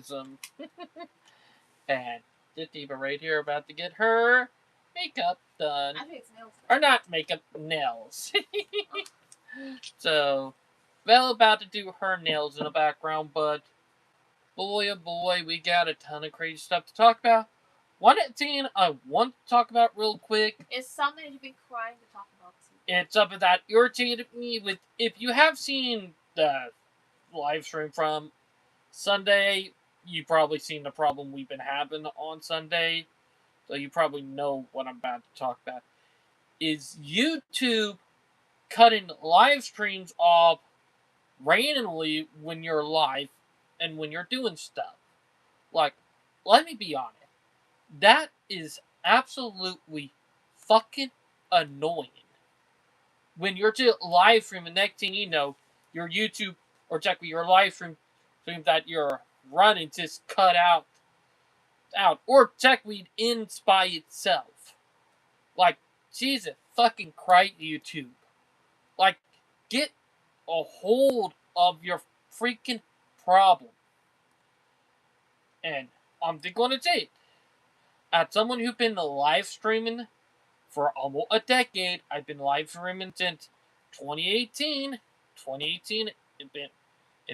autism. And the diva right here about to get her makeup done. I think it's nails. Or not makeup, nails. So, Val about to do her nails in the background, but boy oh boy, we got a ton of crazy stuff to talk about. One thing I want to talk about real quick. It's something you've been crying to talk about. It's something that irritated me with. If you have seen the live stream from Sunday, you've probably seen the problem we've been having on Sunday. So you probably know what I'm about to talk about. Is YouTube cutting live streams off randomly when you're live and when you're doing stuff. Like, let me be honest. That is absolutely fucking annoying. When you're to live stream, the next thing you know, your YouTube or check with your live stream that you're running just cut out, or Techweed ends by itself. Like, Jesus fucking Christ, YouTube. Like, get a hold of your freaking problem. And I'm going to say it. As someone who's been live streaming for almost a decade, I've been live streaming since 2018. 2018, it's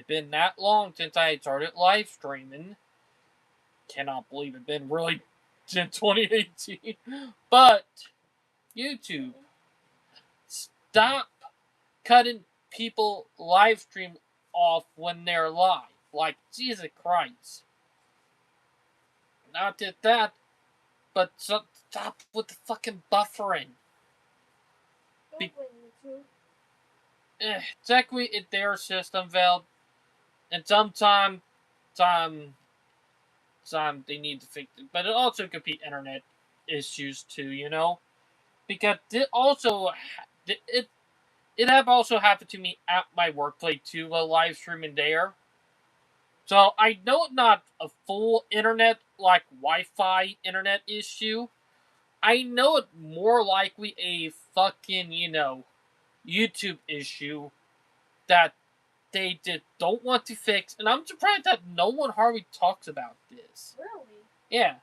been that long since I started live streaming. Cannot believe it's been really since 2018. But YouTube, stop cutting people live stream off when they're live. Like, Jesus Christ. Not just that, but stop with the fucking buffering. Technically, it's their system, Vel, and sometimes they need to fix it. But it also could be internet issues too, you know, because it have also happened to me at my workplace too, while live streaming there. So I know it's not a full internet, like Wi-Fi internet issue. I know it's more likely a fucking, YouTube issue that they just don't want to fix. And I'm surprised that no one hardly talks about this. Really? Yeah.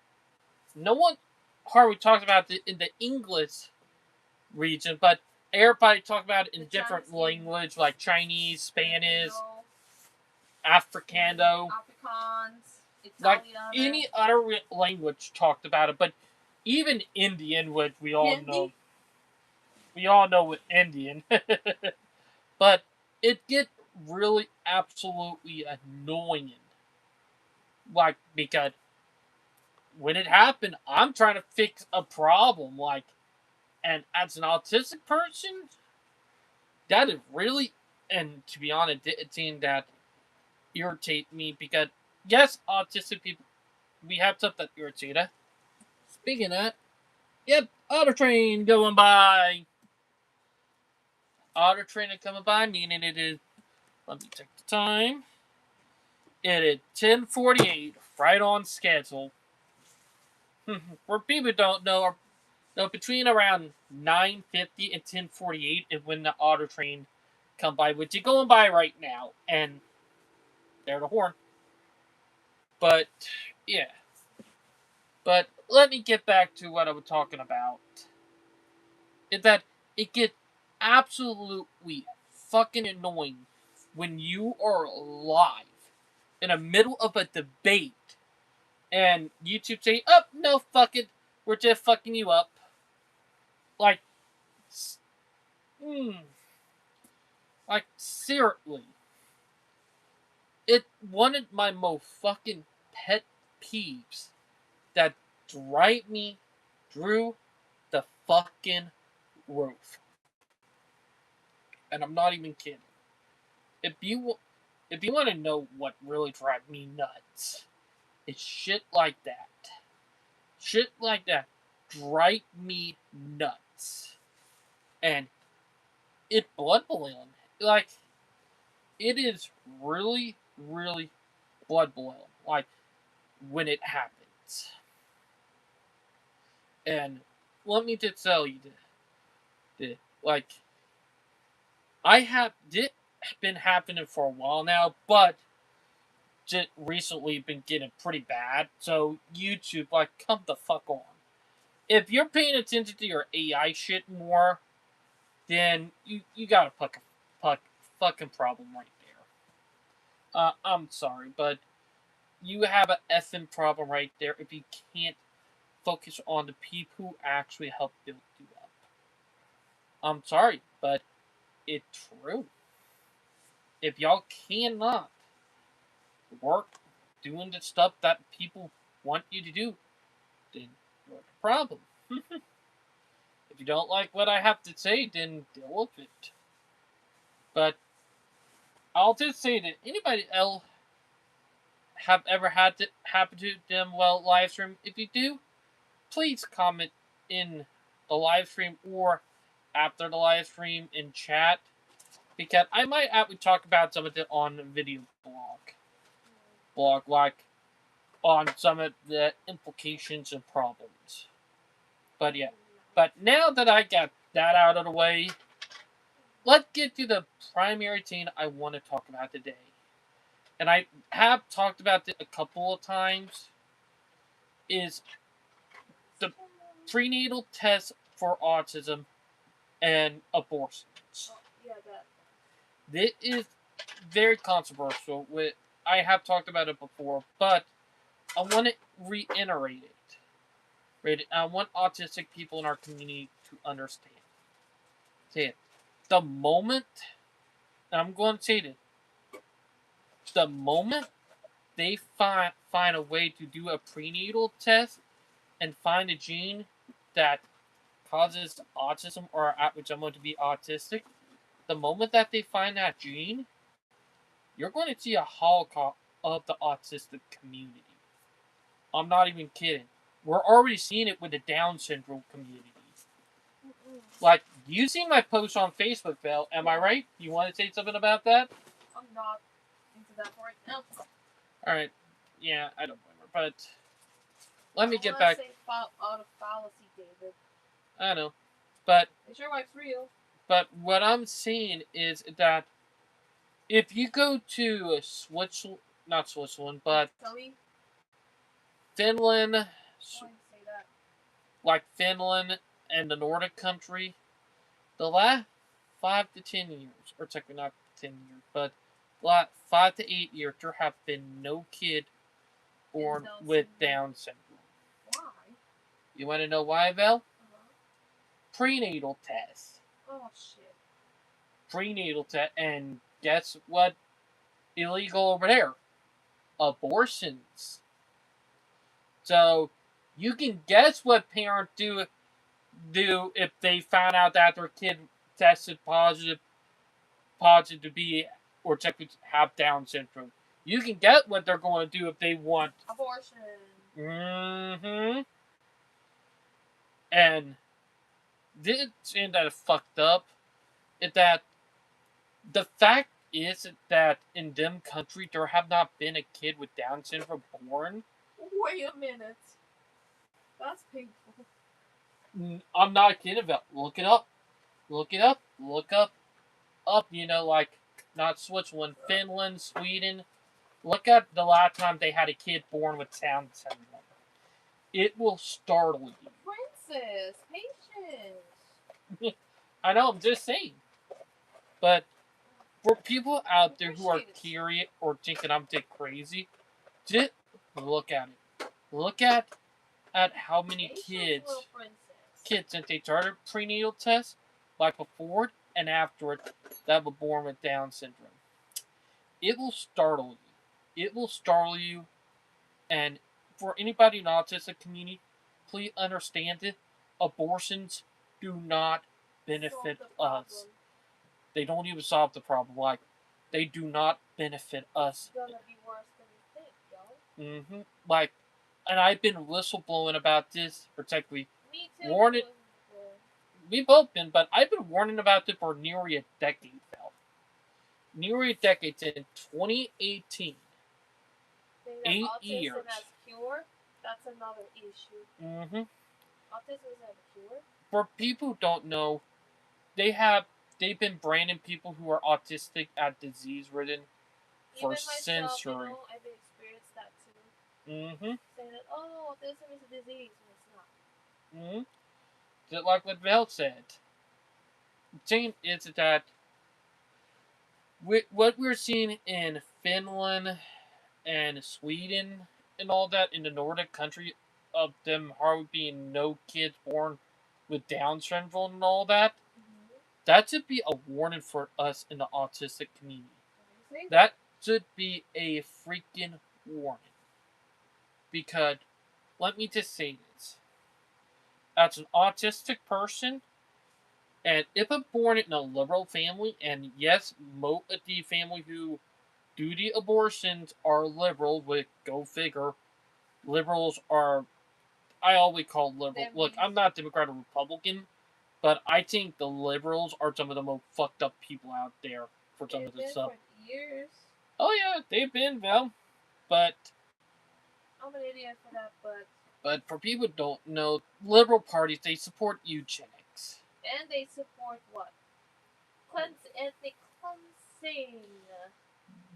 No one hardly talks about it in the English region, but everybody talks about it in different language, like Chinese, Spanish, Africano, Afrikaans, Italian, like any other language talked about it. But even Indian, which we all know with Indian, but it gets really absolutely annoying. Like, because when it happened, I'm trying to fix a problem, like, and as an autistic person, that is really, and to be honest, it seemed that irritate me because, yes, autistic people, we have stuff that irritates us. Speaking of that, yep, auto train going by. Auto train coming by, meaning it is, let me check the time. It is 10:48, right on schedule. For people who don't know, between around 9:50 and 10:48 is when the auto train come by, which is going by right now, and there's the horn. But yeah, but let me get back to what I was talking about. Is that it gets absolutely fucking annoying when you are live in the middle of a debate and YouTube say, "Oh no, fuck it, we're just fucking you up." Like, like seriously, it one of my most fucking pet peeves that drive me through the fucking roof, and I'm not even kidding. If you want to know what really drives me nuts, it's shit like that. Shit like that drive me nuts, and it blood boiling. Like, it is really, really blood boiling. Like, when it happens. And let me just tell you that like, I have it been happening for a while now, but just recently been getting pretty bad. So YouTube, like, come the fuck on. If you're paying attention to your AI shit more, then you got a fucking problem right there. I'm sorry, but you have a effing problem right there if you can't focus on the people who actually help build you up. I'm sorry, but it's true. If y'all cannot work doing the stuff that people want you to do, then you're the problem. If you don't like what I have to say, then deal with it. But I'll just say that anybody else have ever had it happen to them while live stream? If you do, please comment in the live stream or after the live stream in chat, because I might actually talk about some of it on the video blog, like on some of the implications and problems. But yeah, but now that I got that out of the way, let's get to the primary thing I want to talk about today. And I have talked about it a couple of times, is the prenatal test for autism and abortions. Oh, yeah, that. This is very controversial. I have talked about it before, but I want to reiterate it. Right? I want autistic people in our community to understand. Say it. The moment, and I'm going to say this, the moment they find a way to do a prenatal test and find a gene that causes autism or someone to be autistic, the moment that they find that gene, you're going to see a holocaust of the autistic community. I'm not even kidding. We're already seeing it with the Down syndrome community. Like, you seen my post on Facebook, Val? Am I right? You want to say something about that? I'm not into that right now. All right. Yeah, I don't blame her, but let me get I back. say out of fallacy, David. I know, but Is your wife real? but what I'm saying is that if you go to Switzerland, not Switzerland, but Italy? Finland, Why do you say that? like Finland and the Nordic country, the last 5 to 10 years, or technically not 10 years, but last 5 to 8 years, there have been no kid born with Down syndrome. Why? You want to know why, Val? Uh-huh. Prenatal test. Oh, shit. Prenatal test, and guess what? Illegal over there. Abortions. So you can guess what parents do if they found out that their kid tested positive to be or technically have Down syndrome. You can get what they're going to do if they want abortion. Mm-hmm. And this thing that is fucked up is that the fact is that in them country there have not been a kid with Down syndrome born. Wait a minute. That's painful. I'm not kidding about. Look it up. Look it up. Look up. You know, like not Switzerland, Finland, Sweden. Look at the last time they had a kid born with Down syndrome. It will startle you. Princess, patience. I know. I'm just saying. But for people out there who are curious or thinking I'm dick crazy, just look at it. Look at how many kids since they started prenatal tests, like before and after it, that were born with Down syndrome. It will startle you. It will startle you. And for anybody in the autistic community, please understand it. Abortions do not benefit us. They don't even solve the problem. Like, they do not benefit us. It's gonna be worse than you think, yo. Mm-hmm. Like, and I've been whistleblowing about this, particularly Me too. warning. We both been, but I've been warning about it for nearly a decade now. Nearly a decade, in 2018. 8 years. Autism as cure? That's another issue. Mm-hmm. Autism is a cure? For people who don't know, they've been branding people who are autistic as disease-ridden for Even myself, censoring. I've been Mm-hmm. Saying that, oh, autism is a disease, and it's not. Mm-hmm. Just like what Val said. The thing is that what we're seeing in Finland and Sweden and all that in the Nordic country of them hardly being no kids born with Down syndrome and all that, that should be a warning for us in the autistic community. That should be a freaking warning. Because, let me just say this. As an autistic person, and if I'm born in a liberal family, and yes, most of the family who do the abortions are liberal, with go figure, liberals are, I always call liberal. Look, I'm not Democrat or Republican, but I think the liberals are some of the most fucked up people out there for some of this stuff. For years. Oh yeah, they've been, Val. But I'm an idiot for that, but. But for people who don't know, liberal parties, they support eugenics. And they support what? Ethnic cleansing.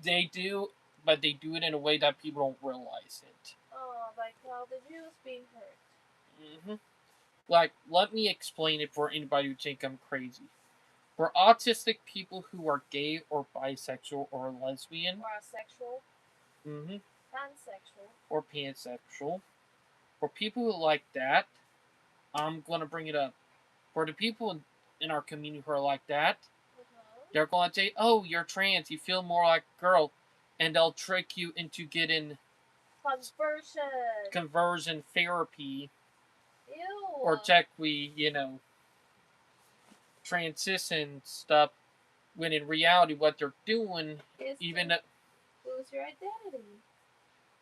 They do, but they do it in a way that people don't realize it. Oh, like how the Jews being hurt. Mm-hmm. Like, let me explain it for anybody who think I'm crazy. For autistic people who are gay or bisexual or lesbian, or asexual, mm-hmm, pansexual, or pansexual, for people who like that, I'm gonna bring it up. For the people in our community who are like that, they're going to say, "Oh, you're trans. You feel more like a girl," and they'll trick you into getting conversion therapy. Ew. Or technically, transition stuff. When in reality, what they're doing, is even lose your identity.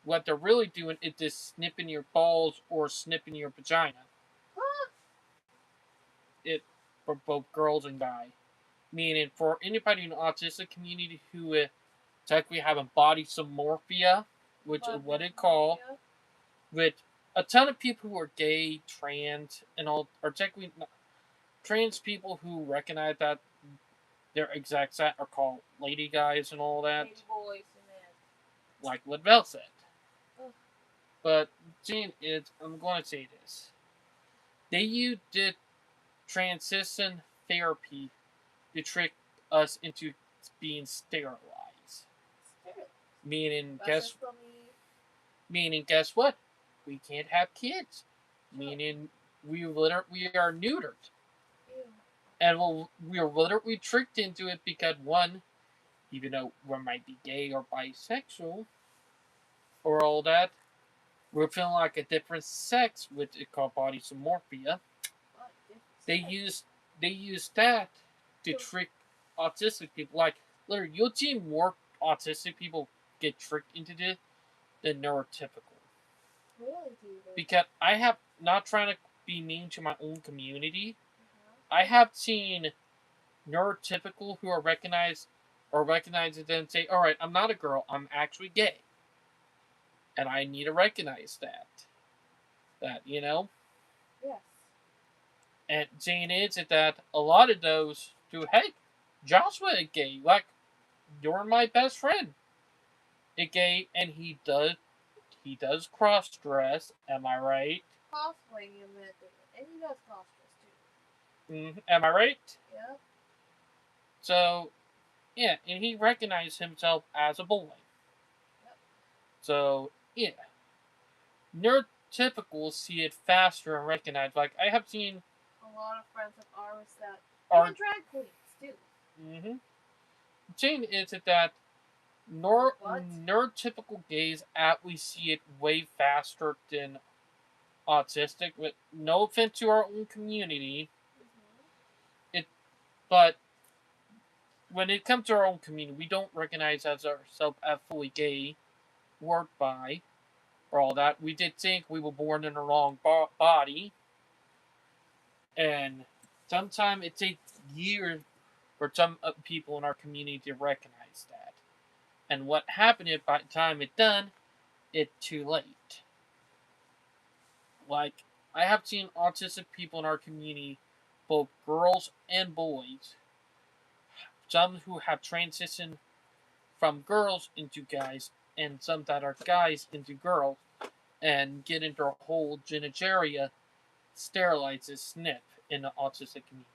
What they're really doing is just snipping your balls or snipping your vagina. Huh? It for both girls and guys. Meaning, for anybody in the autistic community who technically have a body dysmorphia, which is what it called, with a ton of people who are gay, trans, and all, or technically trans people who recognize that their exact set are called lady guys and all that. Lady boys and that. Like what Vel said. Ugh. But, Gene, I'm going to say this. They used the transition therapy to trick us into being sterilized. Meaning, guess what? We can't have kids. Meaning, we are neutered. Ew. And we are literally tricked into it because, one, even though we might be gay or bisexual or all that, we're feeling like a different sex, which is called body dysmorphia. They use that to trick autistic people. Like, literally, you'll see more autistic people get tricked into this than neurotypical. Really, because I have, not trying to be mean to my own community, I have seen neurotypical who are recognized it and say, all right, I'm not a girl, I'm actually gay. And I need to recognize that. Yes. And saying is that a lot of those do, hey, Joshua is gay, like, you're my best friend. Is gay, and he does cross dress, am I right? Cosplaying, and he does cross dress too. Am I right? Yeah. So, yeah, and he recognized himself as a boy. Yep. So, yeah. Neurotypicals see it faster and recognize. Like, I have seen a lot of friends of ours that are drag queens too. Mm-hmm. The thing is that neurotypical gays actually see it way faster than autistic. With no offense to our own community, but when it comes to our own community, we don't recognize ourselves as fully gay, or bi, or all that. We did think we were born in the wrong body, and sometimes it takes years for some people in our community to recognize that. And what happened is, by the time it's done, it's too late. Like, I have seen autistic people in our community, both girls and boys, some who have transitioned from girls into guys, and some that are guys into girls, and get into a whole genigeria sterilizes SNP in the autistic community.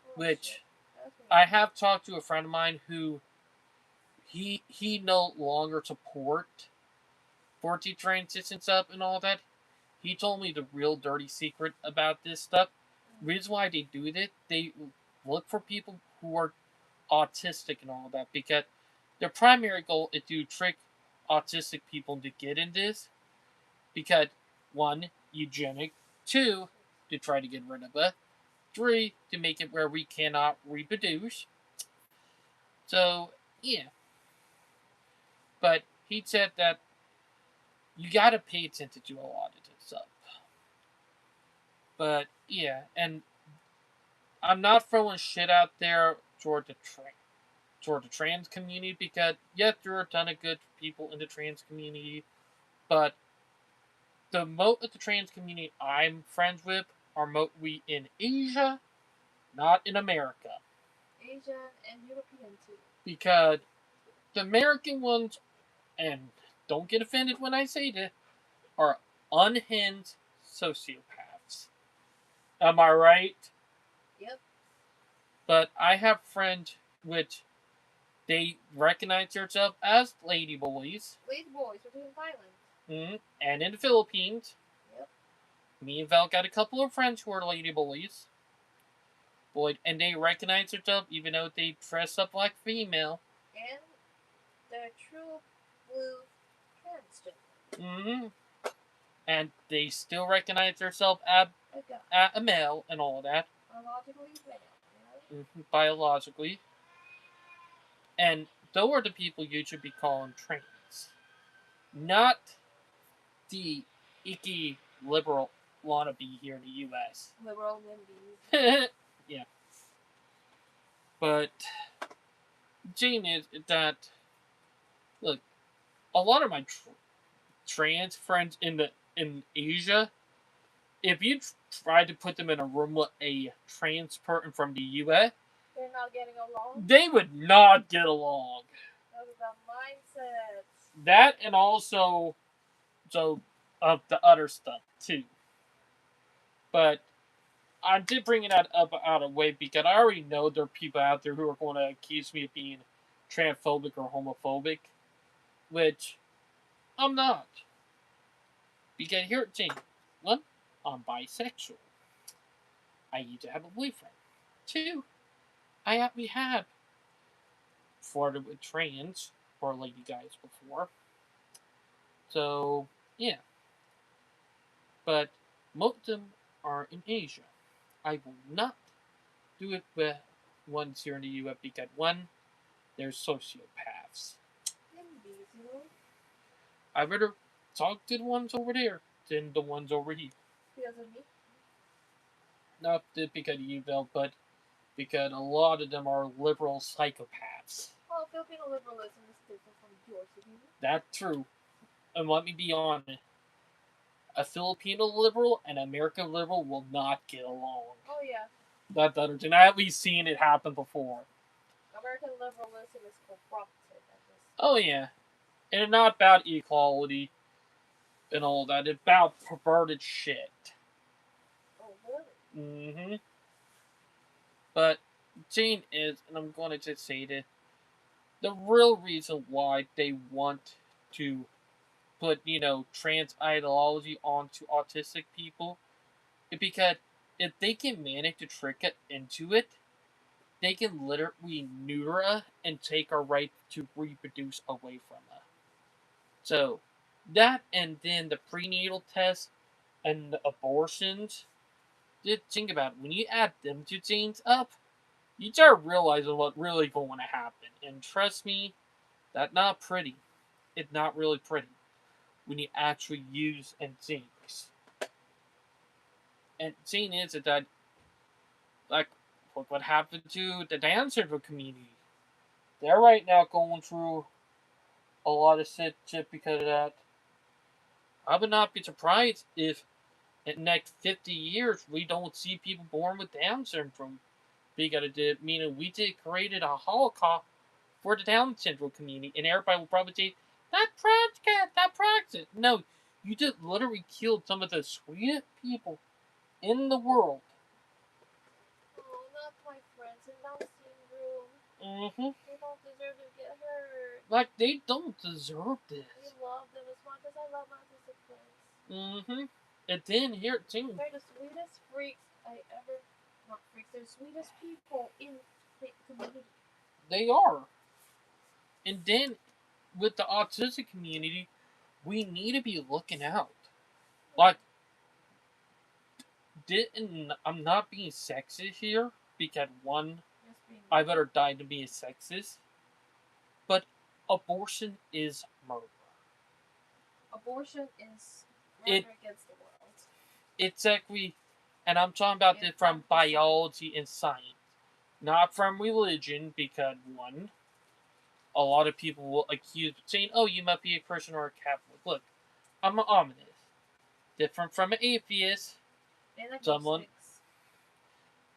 Oh, Which shit. Okay. I have talked to a friend of mine who he no longer support 4T transitions up and all that. He told me the real dirty secret about this stuff. The reason why they do this, they look for people who are autistic and all that because their primary goal is to trick autistic people to get in this because one, eugenic, two, to try to get rid of it, three, to make it where we cannot reproduce. So yeah, but he said that you gotta pay attention to a lot of this stuff. But yeah, and I'm not throwing shit out there toward the trans community because yes, there are a ton of good people in the trans community, but the most of the trans community I'm friends with are mostly in Asia, not in America. Asian and European too. Because the American ones, and don't get offended when I say this, are unhinged sociopaths. Am I right? Yep. But I have friends which they recognize themselves as ladyboys. Lady boys are doing violence. And in the Philippines, Yep. me and Val got a couple of friends who are ladyboys. And they recognize themselves even though they dress up like female. And they're true blue transgender. And they still recognize themselves as a male and all that. Biologically male. Biologically. And those are the people you should be calling trans. Not the icky liberal wannabe here in the US. Liberal NIMBYs. Yeah. But Jane is that look, a lot of my trans friends in Asia, if you try to put them in a room with a trans person from the US, they're not getting along. They would not get along. Those are the mindsets. That and also of the other stuff too. But I did bring it out of the way because I already know there are people out there who are going to accuse me of being transphobic or homophobic, which I'm not. Because here at Jane, one, I'm bisexual. I used to have a boyfriend. Two, I actually had flirted with trans or lady guys before. So yeah. But most of them are in Asia. I will not do it with ones here in the US because one, they're sociopaths. I'd rather talk to the ones over there than the ones over here. Because of me? Not because of you, Bill, but because a lot of them are liberal psychopaths. Well, Filipino liberalism is different from yours, isn't it? That's true. And let me be honest. A Filipino liberal and an American liberal will not get along. Oh, yeah. That's other thing. I've at least seen it happen before. American liberalism is corrupted. Oh, yeah. And it's not about equality and all that. It's about perverted shit. Oh, really? But Jane is, and I'm going to just say this, the real reason why they want to put, trans ideology onto autistic people is because if they can manage to trick it into it, they can literally neuter us and take our right to reproduce away from us. So, that and then the prenatal test and the abortions, just think about it. When you add them two things up, you start realizing what's really going to happen. And trust me, that's not pretty. It's not really pretty when you actually use and think. And seeing is that, like, look what happened to the Down syndrome community. They're right now going through a lot of shit because of that. I would not be surprised if in the next 50 years we don't see people born with Down syndrome. Because it did, meaning we did created a holocaust for the Down syndrome community, and everybody will probably say, that project. No, You just literally killed some of the sweetest people in the world. Oh, not my friends in Down syndrome. Mm-hmm. They don't deserve to get hurt. Like, they don't deserve this. I love them as much as I love my autistic friends. Mm-hmm. And then here, too. They're the sweetest freaks I ever. Not freaks, they're the sweetest people in the community. They are. And then, with the autistic community, we need to be looking out. Like, I'm not being sexist here, because one, I better die to be a sexist, but abortion is murder. Abortion is murder against the world. Exactly, and I'm talking about this from biology and science, not from religion, because one, a lot of people will accuse saying, "Oh, you must be a Christian or a Catholic." Look, I'm an ominous, different from an atheist, someone,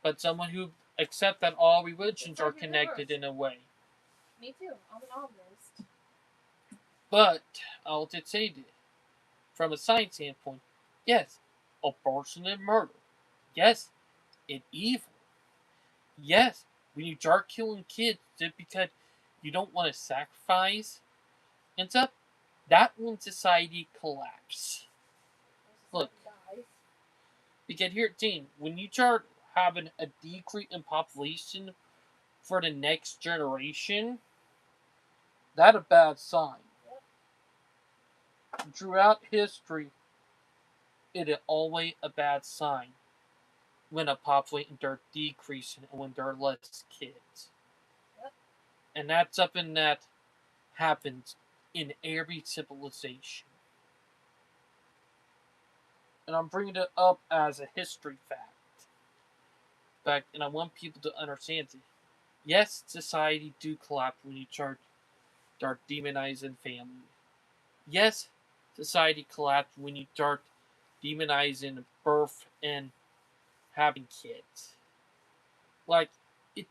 but someone who accepts that all religions are connected in a way. Me too. I'm an omnist. But I'll just say this, from a science standpoint, yes, abortion and murder. Yes, it's evil. Yes, when you start killing kids just because you don't want to sacrifice and stuff, that when society collapses. Look, because here, team, when you start having a decrease in population for the next generation, that's a bad sign. Throughout history, it is always a bad sign when a population are decreasing and when there are less kids. And that's something that happens in every civilization. And I'm bringing it up as a history fact, and I want people to understand it. Yes, society do collapse when you start demonizing family. Yes, society collapses when you start demonizing birth and having kids. Like, it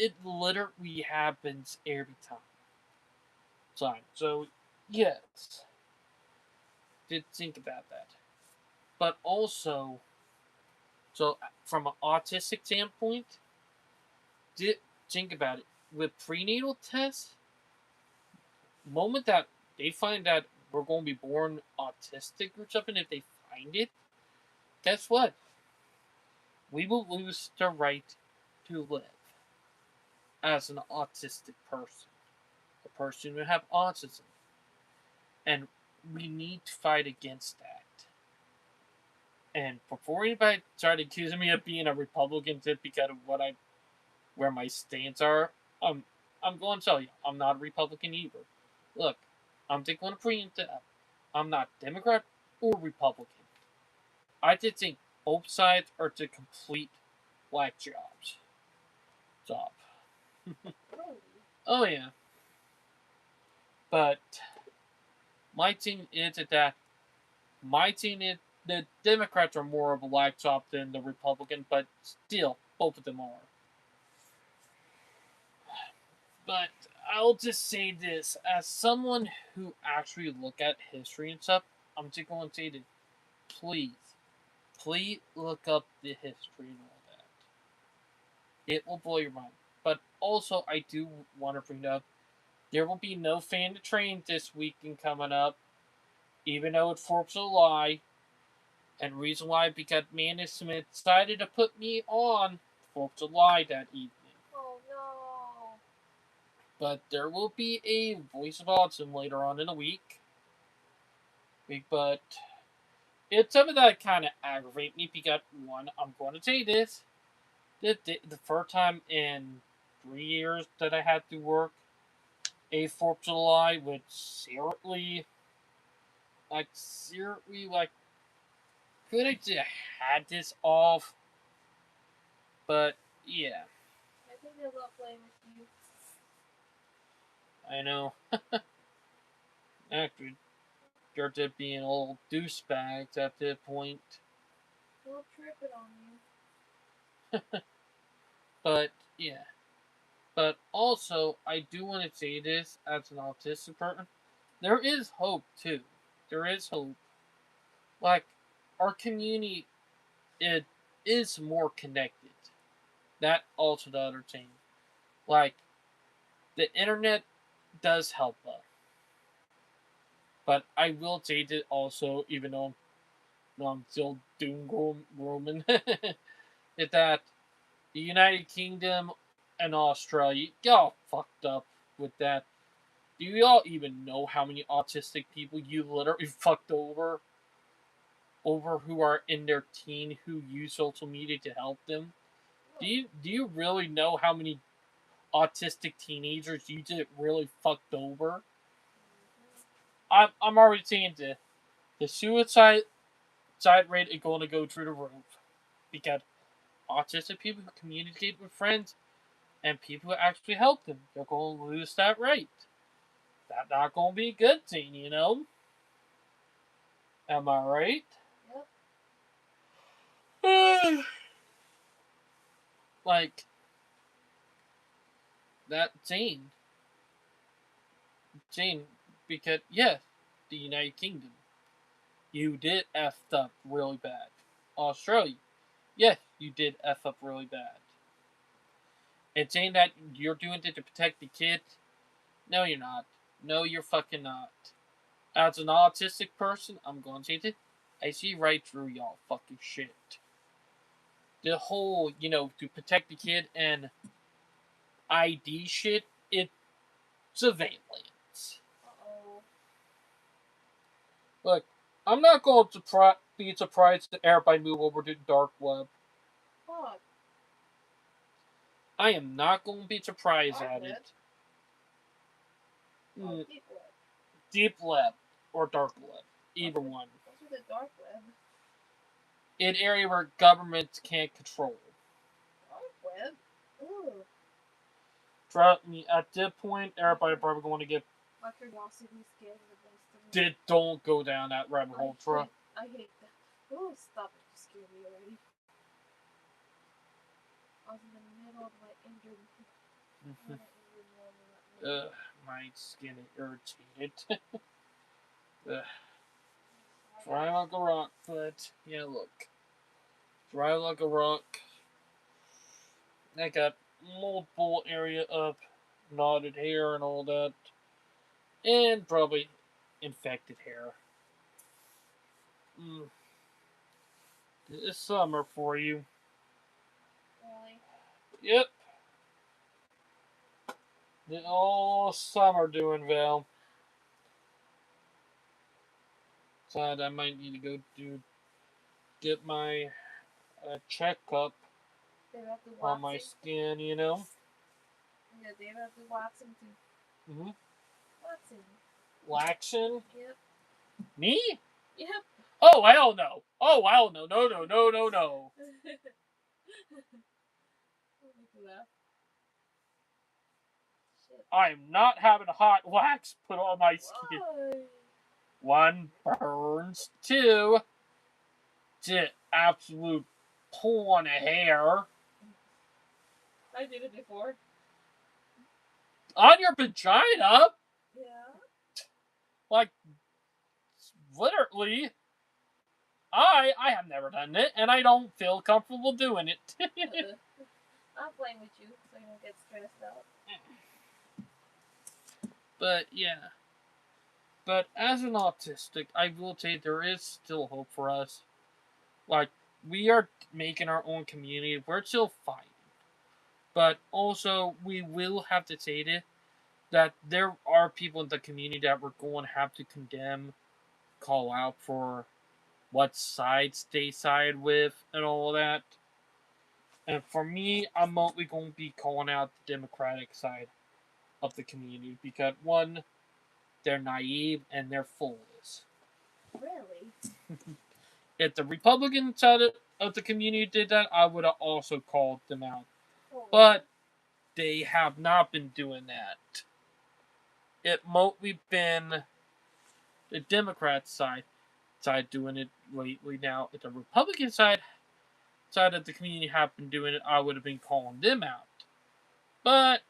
it literally happens every time. So yes, did think about that. But also, so from an autistic standpoint, did think about it. With prenatal tests, moment that they find that we're going to be born autistic or something, if they find it, guess what? We will lose the right to live as an autistic person, a person who have autism, and we need to fight against that. And before anybody started accusing me of being a Republican just because of where my stance are, I'm going to tell you, I'm not a Republican either. Look, I'm just going to preempt it. I'm not Democrat or Republican. I just think both sides are to complete whack jobs. Job. Oh yeah. But my team is that my team is the Democrats are more of a whack job than the Republican, but still, both of them are. But I'll just say this, as someone who actually look at history and stuff, I'm just going to say this. Please look up the history and all that. It will blow your mind. But also, I do want to bring up, there will be no fan to train this weekend coming up, even though it's 4th of July. And the reason why, because Amanda Smith decided to put me on 4th of July that evening. Oh no. But there will be a Voice of Autism later on in the week. But it's something that kind of aggravates me because, one, I'm going to say this. The first time in 3 years that I had to work a 4th of July, which seriously, could I just had this off? But, yeah. I think they love playing with you. I know. After you're just being old douchebags at this point. They'll trip it on you. But, yeah. But also, I do want to say this as an autistic person. There is hope, too. There is hope. Like, our community, it is more connected. That also the other thing. Like, the internet does help us. But I will say that also, even though I'm still doom grooming, is that the United Kingdom and Australia, y'all fucked up with that. Do y'all even know how many autistic people you literally fucked over who are in their teen who use social media to help them? Do you really know how many autistic teenagers you did really fucked over? I'm already seeing the suicide rate is going to go through the roof because autistic people who communicate with friends and people who actually help them, they're going to lose that rate. That's not going to be a good thing, you know? Am I right? Yep. Like, that Jane, because, yes, the United Kingdom, you did effed up really bad. Australia, yes, you did F up really bad. And saying that you're doing it to protect the kid, no, you're not. No, you're fucking not. As an autistic person, I'm going to say this. I see right through y'all fucking shit. The whole, to protect the kid and ID shit, it's surveillance. Uh-oh. Look, I'm not going to be surprised that everybody move over to the dark web. Fuck. I am not going to be surprised Dark at web? it. Oh, deep web. Deep web or dark web, either one. What's with the dark web? An area where governments can't control. Dark web? Ooh. Trust me, at this point, everybody probably going to get. My curiosity scares the best of me. Don't go down that rabbit hole, Tra. I hate that. Ooh, stop it. You scared me already. I was in the middle of my injured. My skin is irritated. Dry like a rock, but yeah, look. Dry like a rock. I got multiple area of knotted hair and all that. And probably infected hair. It's summer for you. Really? Yep. All summer doing well. Decided I might need to go get my checkup on my skin, Yeah, they have to waxing too. Mm-hmm. Waxing. Waxing? Yep. Me? Yep. Oh, hell no. Oh, hell no. No, no, no, no, no. I'm not having hot wax put on my skin. Why? One, burns. Two, absolute pulling of hair. I did it before. On your vagina? Yeah. Like, literally. I have never done it, and I don't feel comfortable doing it. I'm playing with you so you don't get stressed out. But, yeah. But as an autistic, I will say there is still hope for us. Like, we are making our own community. We're still fighting. But also, we will have to say this, that there are people in the community that we're going to have to condemn, call out for what sides they side with, and all that. And for me, I'm mostly going to be calling out the Democratic side of the community because, one, they're naive and they're foolish. Really? If the Republican side of the community did that, I would have also called them out. Oh. But they have not been doing that. It mostly been the Democrat side doing it lately. Now, if the Republican side of the community have been doing it, I would have been calling them out. But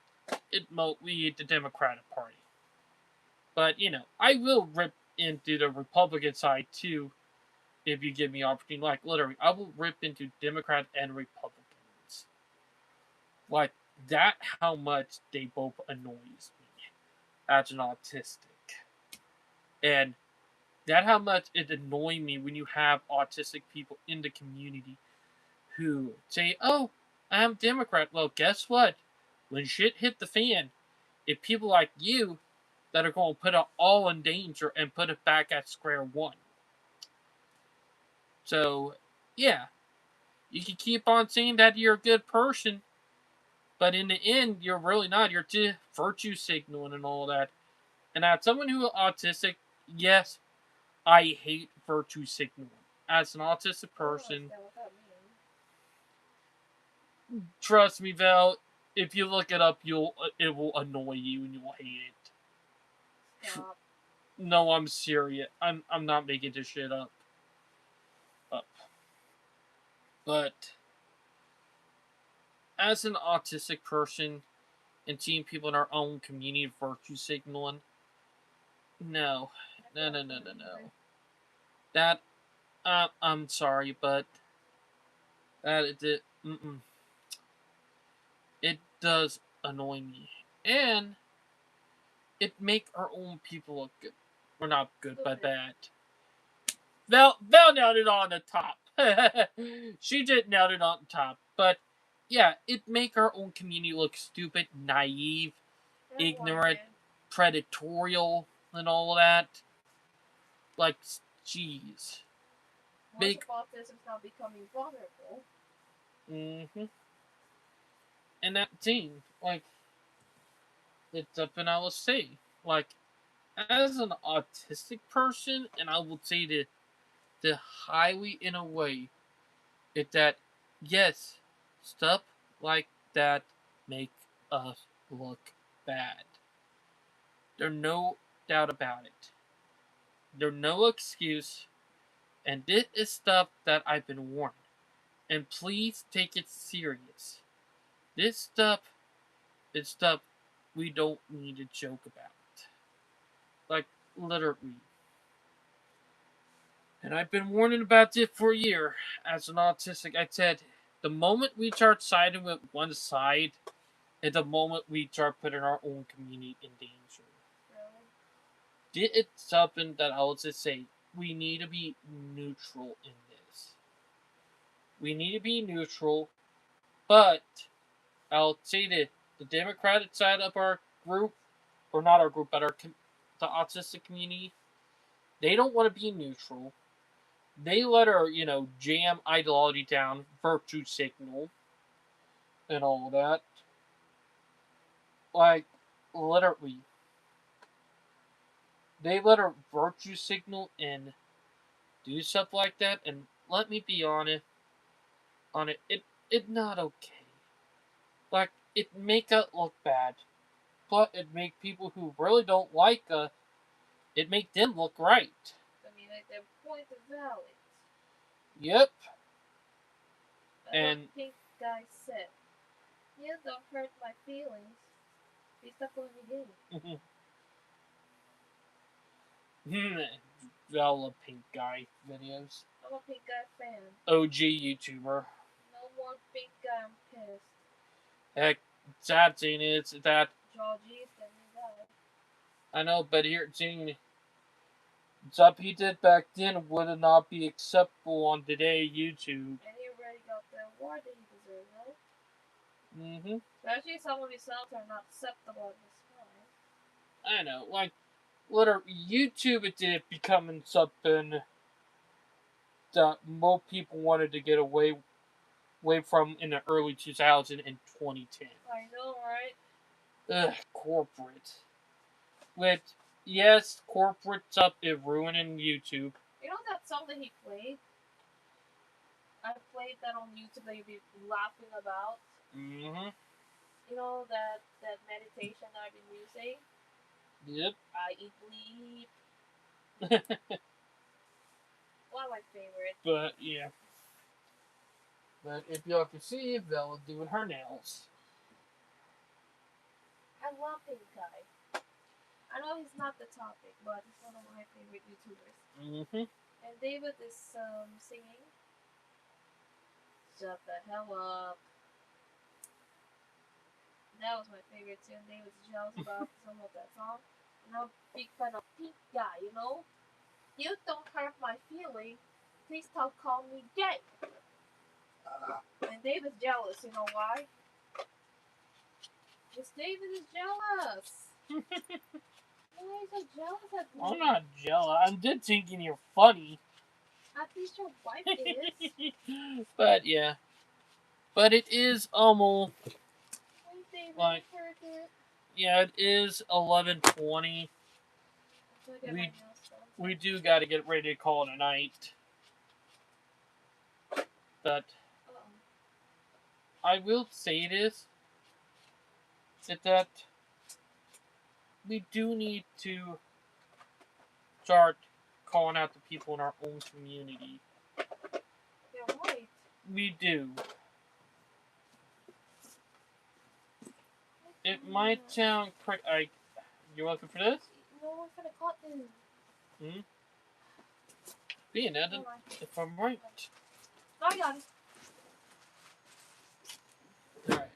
it mostly the Democratic Party. But I will rip into the Republican side too, if you give me opportunity. Like literally, I will rip into Democrat and Republicans. Like that, how much they both annoys me as an autistic, and that how much it annoys me when you have autistic people in the community who say, "Oh, I'm Democrat." Well, guess what? When shit hit the fan, it's people like you that are going to put it all in danger and put it back at square one. So, yeah, you can keep on saying that you're a good person, but in the end, you're really not. You're just virtue signaling and all that. And as someone who is autistic, yes, I hate virtue signaling. As an autistic I don't person, understand what that means. trust me, Val. If you look it up, it will annoy you and you'll hate it. Stop. No, I'm serious. I'm not making this shit up. But as an autistic person and seeing people in our own community virtue signaling, no, no. That I'm sorry, but mm-mm. It does annoy me, and it make our own people look good. We're not good, but bad. Val nailed it on the top. She did nail it on the top, but yeah, it make our own community look stupid, naive, ignorant, predatorial, and all that. Like, jeez. Much of autism is now becoming vulnerable. Mm-hmm. And that thing, like, it's up and I will say, like, as an autistic person, and I will say the highly in a way, it that yes, stuff like that make us look bad. There's no doubt about it. There's no excuse, and this is stuff that I've been warned. And please take it serious. This stuff is stuff we don't need to joke about. Like, literally. And I've been warning about this for a year. As an autistic, I said, the moment we start siding with one side, is the moment we start putting our own community in danger. It's something that I will just say, we need to be neutral in this. We need to be neutral, but I'll say that the Democratic side of our group, or not our group, but the autistic community, they don't want to be neutral. They let her, jam ideology down, virtue signal, and all that. Like, literally, they let her virtue signal and do stuff like that. And let me be honest, it not okay. Like, it make us look bad, but it make people who really don't like us, it make them look right. I mean, like, their point is valid. Yep. That's what Pink Guy said. Yeah, don't hurt my feelings. Be stuck with me game. Vala Pink Guy videos. I'm a Pink Guy fan. OG YouTuber. No more Pink Guy, I'm pissed. Heck, sad thing is that Georgie's the new guy. I know, but here seeing stuff he did back then would not be acceptable on today YouTube. And he already got the award that he deserves, right? Mm-hmm. Especially some of his songs are not acceptable at this time. I know, like literally YouTube it did becoming something that most people wanted to get away from in the early 2000s and 2010. I know, right? Ugh, corporate. With yes, corporate stuff is ruining YouTube. You know that song that he played? I played that on YouTube that you'd be laughing about. Mm-hmm. You know that meditation that I've been using? Yep. I eat bleep. One of my favorites. But yeah. But if y'all can see, Bella doing her nails. I love Pink Guy. I know he's not the topic, but he's one of my favorite YouTubers. Mm-hmm. And David is singing. Shut the hell up. That was my favorite tune. David's jealous about some of that song. And I'm a big fan of Pink Guy, you know? You don't hurt my feeling. Please don't call me gay. And David's jealous, you know why? Because David is jealous. Why are you so jealous at me? I'm not jealous. I'm just thinking you're funny. At least your wife is. But yeah. But it is almost like, yeah, it is 11:20. We do got to get ready to call it a night. But I will say this, that we do need to start calling out the people in our own community. You're right. We do. It might sound crazy. You're looking for this? No one's gonna cut this. Being that, if I'm right. I got it. Alright.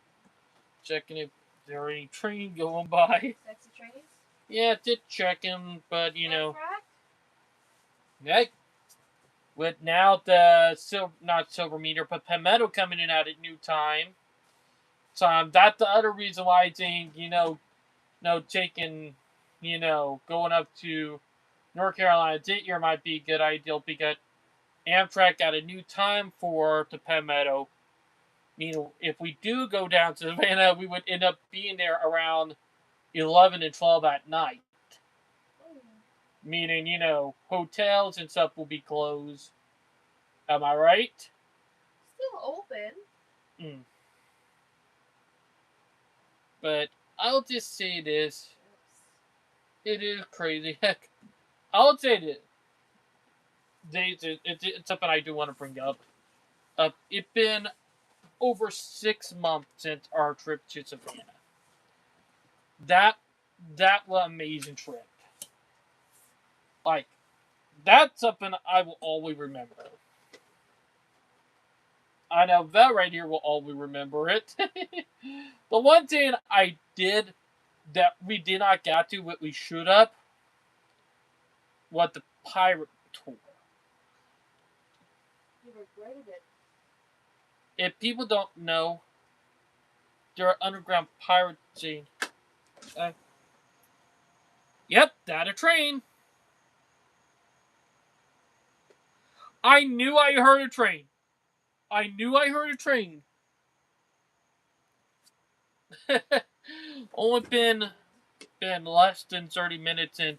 Checking if there are any trains going by. Sexy trains? Yeah, did check them, but you know. Track? With now the not silver meter, but Palmetto coming in at a new time. So that's the other reason why I think, taking, going up to North Carolina this year might be a good idea, because Amtrak got a new time for the Palmetto. If we do go down to Savannah, we would end up being there around 11 and 12 at night. Meaning, hotels and stuff will be closed. Am I right? Still open. But I'll just say this. It is crazy. Heck, I'll say this. It's something I do want to bring up. It's been over 6 months since our trip to Savannah. That was an amazing trip. Like, that's something I will always remember. I know that right here will always remember it. The one thing I did that we did not get to, what we should have, was the pirate tour. You regretted it. If people don't know, there are underground pirate scene. Yep, that a train. I knew I heard a train. Only been less than 30 minutes and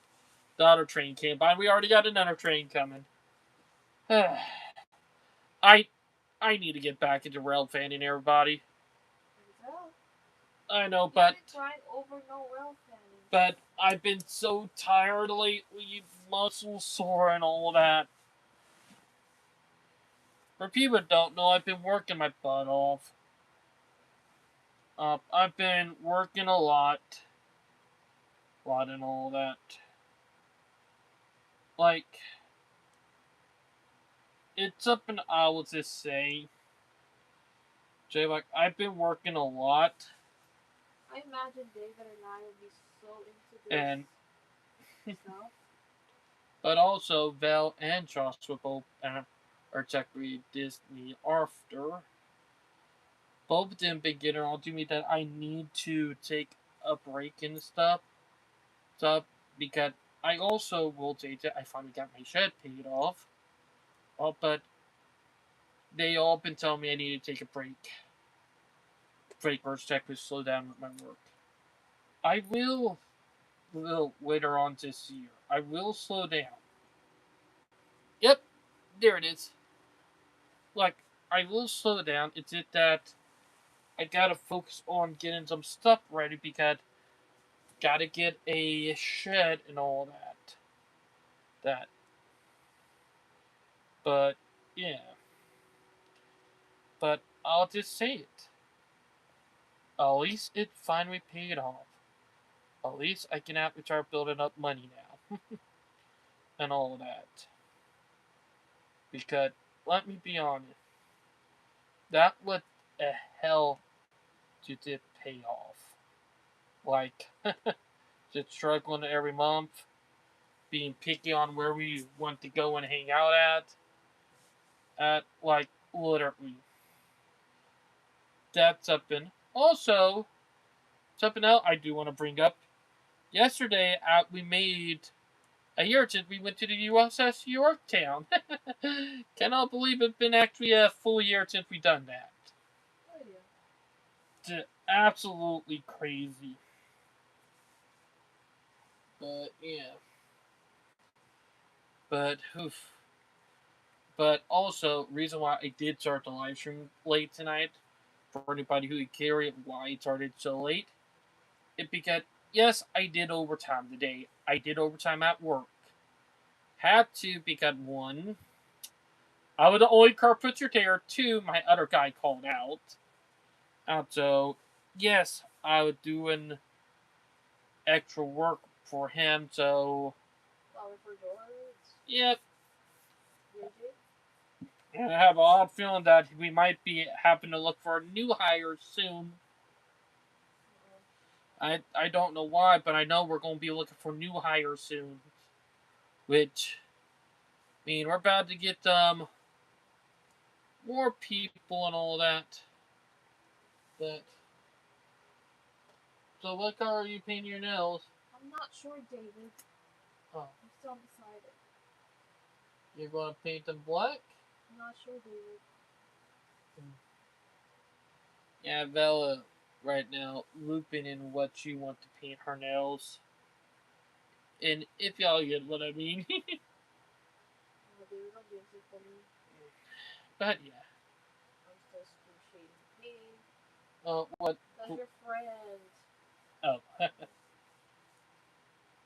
the other train came by. We already got another train coming. I need to get back into rail fanning, everybody. I know, but I've been so tired lately, muscle sore and all that. For people that don't know, I've been working my butt off. I've been working a lot and all that. Like, it's something I will just say. Jay, like, I've been working a lot. I imagine David and I would be so into this stuff. But also, Val and Joshua both are technically Disney after. Both of them been getting on to me that I need to take a break and stuff, because I also will say that I finally got my shed paid off. But they all been telling me I need to take a break. First check to slow down with my work. I will later on this year. I will slow down. Yep, there it is. Like, I will slow down. It's just that I gotta focus on getting some stuff ready, because gotta get a shed and all that. But yeah. But I'll just say it. At least it finally paid off. At least I can have to start building up money now. And all that. Because let me be honest, that was a hell to did pay off. Like just struggling every month, being picky on where we want to go and hang out at like literally. That's something. Also, something else I do want to bring up. Yesterday, we made a year since we went to the USS Yorktown. Cannot believe it's been actually a full year since we done that. Oh yeah. Absolutely crazy. But yeah. But oof. But also, reason why I did start the live stream late tonight, for anybody who would carry why it started so late, it because yes, I did overtime today. I did overtime at work. Had to because one, I was the only carpenter there. Two, my other guy called out. So yes, I was doing extra work for him. So Flower for doors. yep, JJ. and I have an odd feeling that we might be having to look for a new hire soon. I don't know why, but I know we're going to be looking for new hires soon. Which, I mean, we're about to get more people and all that. But so, what color are you painting your nails? I'm not sure, David. Oh, I'm still undecided. you're going to paint them black? I'm not sure, David. Yeah, Bella, right now, looping in what she wants to paint her nails. And if y'all get what I mean. Oh, David, don't do this for me. But yeah. I'm still screw shading paint. What? That's your friend. Oh.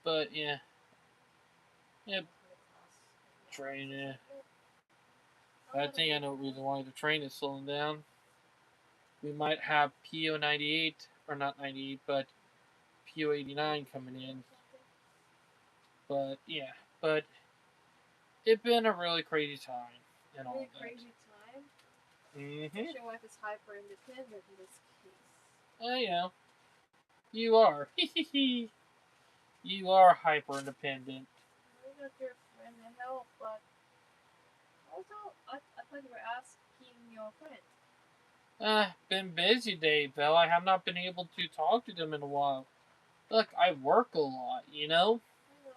But yeah. Yep. Train, yeah. I think I know the reason why the train is slowing down. We might have PO 98, or not 98, but PO 89 coming in. But yeah, but it's been a really crazy time and all Really that. crazy time. Mm-hmm. Your wife is hyper independent in this case. Oh yeah, you are. You are hyper independent. I'm not your friend to help, but also I thought you were asking your friend. Been busy day, Belle. I have not been able to talk to them in a while. Look, I work a lot, you know? I know.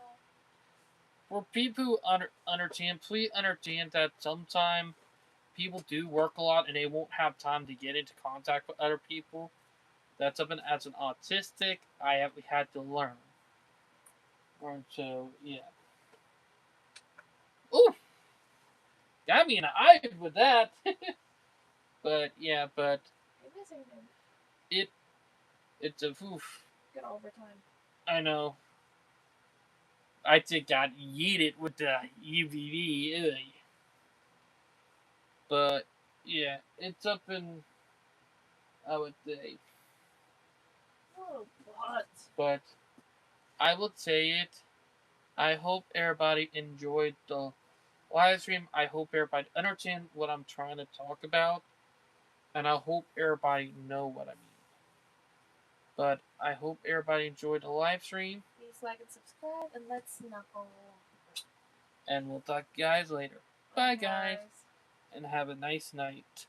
For people who understand, please understand that sometimes people do work a lot and they won't have time to get into contact with other people. That's something as an autistic I have had to learn. Or so yeah. Ooh, got me in the eye with that. But yeah, but You're missing him. it it's a oof. Good overtime. I know. I just got yeeted with the UVV. Ugh. But yeah, it's something I would say. Oh, what? But I would say it. I hope everybody enjoyed the live stream. I hope everybody understand what I'm trying to talk about, and I hope everybody know what I mean. But I hope everybody enjoyed the live stream, Please like and subscribe, and let's knuckle. and we'll talk to you guys later. Bye, guys, and have a nice night.